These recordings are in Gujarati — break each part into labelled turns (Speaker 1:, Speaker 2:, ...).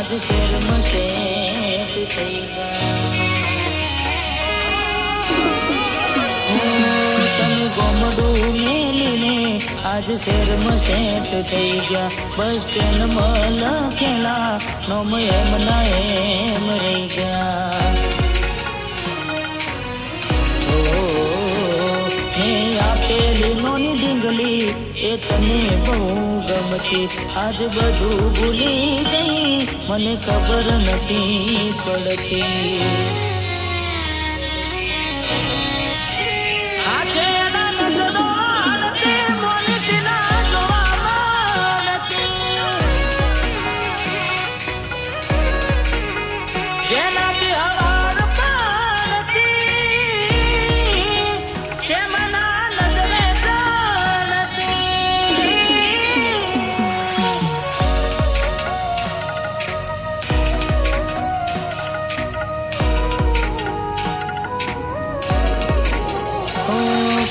Speaker 1: આજ શેરમાં સેટ થઈ ગયા તમે ગોમડું મેલીને આજ શેરમાં સેટ થઈ ગયા બસ સ્ટેન્ડમાં લખેલા નોમ એમ ના એમ રહી ગયા આપેલી નોની ડીંગલી એ તને બહુ ગમતી આજ બધું ભૂલી ગઈ મને ખબર નથી પડતી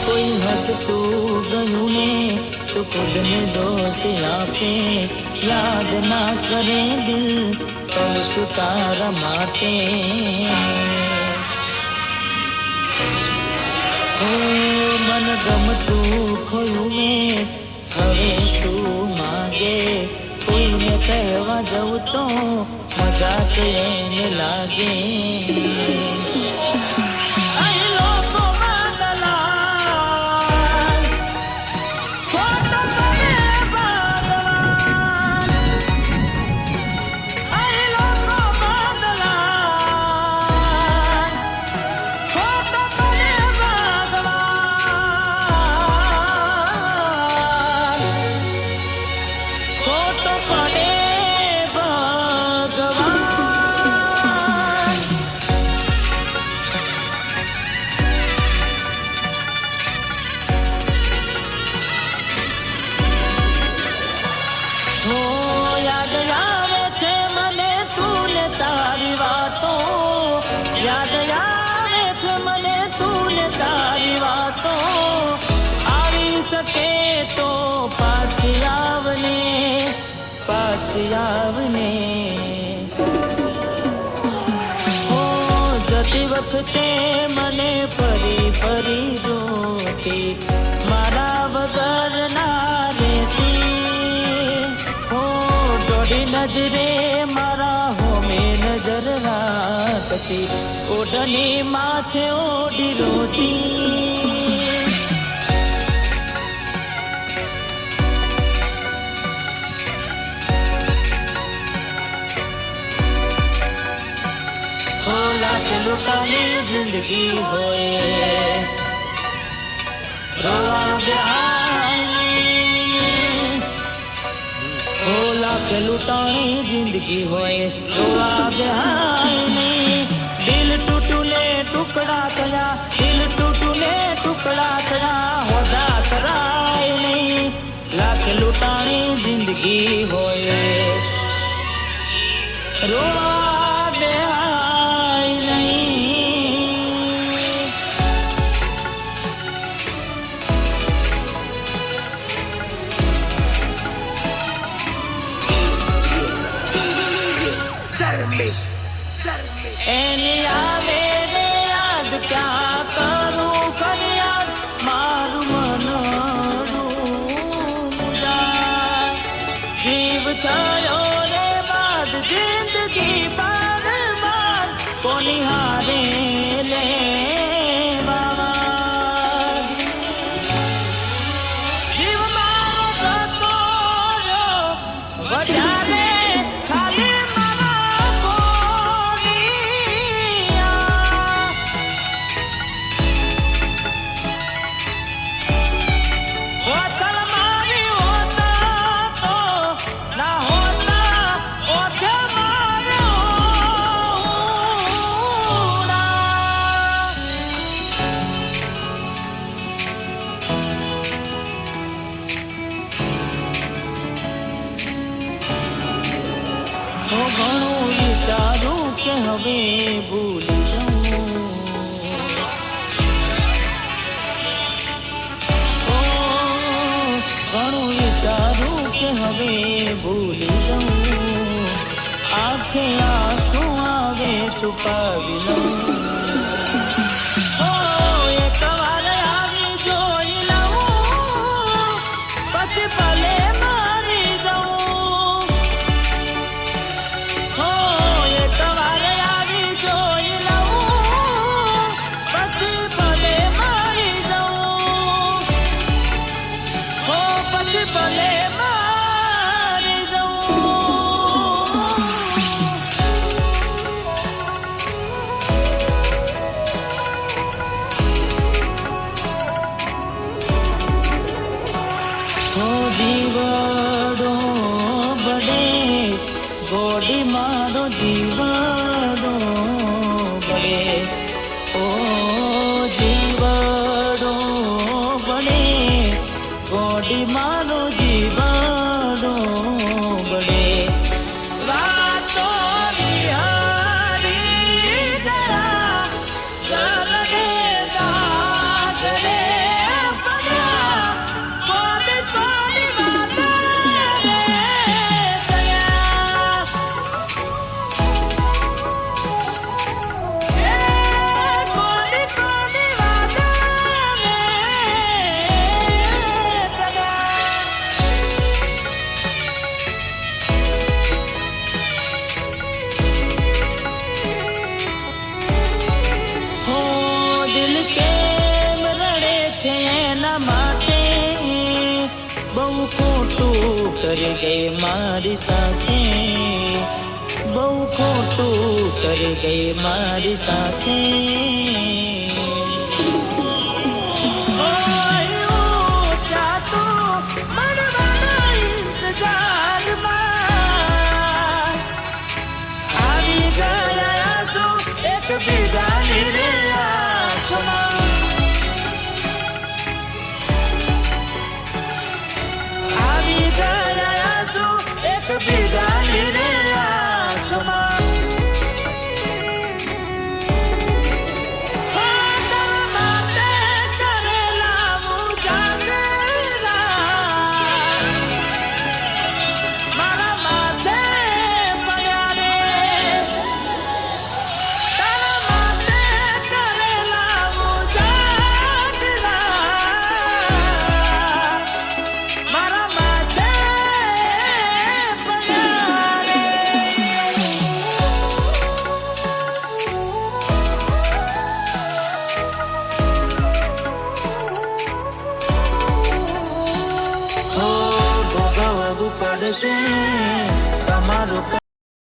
Speaker 1: કોઈ હસતું ગયું ને તો ખુદને દોષ આપે યાદ ના કરે દિલ કરશું તારા માટે મન ગમતું ખોયું મેં હવે શું માગે કોઈને કહેવા જવું તો મજાક એને લાગે યાદ આવે છે મને તું ને તારી વાતો આવી શકે તો પાછી આવને હો જતી વખતે મને ફરી જોતી મારા વગર ના રહેતી હો દોડી નજરે મારા હોમે નજર રાખતી ઓઢણી માથે ઓઢી રોતી લાખ લૂંટાની જિંદગી હોય રોવા બેહાની લાખ લૂંટાની જિંદગી હોય રોવા બેહાની દિલ ટૂટુને ટુકડા થયા દિલ ટૂટુને ટુકડા થયા હોદા કરાય નહીં લાખ લૂંટાની જિંદગી હોય રોવા બેહાની એની આવે રે યાદ ક્યાં કરું ફરિયાદ મારું મનડું જીવ થયો રે બાદ જિંદગી બાર કોની હારે લે જીવ મારો જતો વધારે ઘણું વિચારું કે હવે ભૂલી જાઉં ઘણું વિચારું કે હવે ભૂલી જાઉં આંખ છુપાવી લઉં. ઓ એક વાર આવી જોઈ લઉં, પછી ભલે મારી જાઉં. ઓ એક વાર આવી જોઈ લઉં, પછી ભલે મારી જાઉં. ઓ પછી ભલે મારી જાઉં. જીવડો બડે ગોડી મારો જીવડો બડે. ઓ જીવડો બડે ગોડી મારો જીવડો બડે. વાતો વિહારી ગયા ગરડે દાગરે પડ્યા. કોની કોની વાતો રે થયા. એ કોની કોની વાતો રે થયા. હો દિલ કેમ રડે છે એના માટે, બહુ ખોટું કરી ગઈ મારી સાથે. બહુ ખોટું કરી ગઈ મારી સાથે.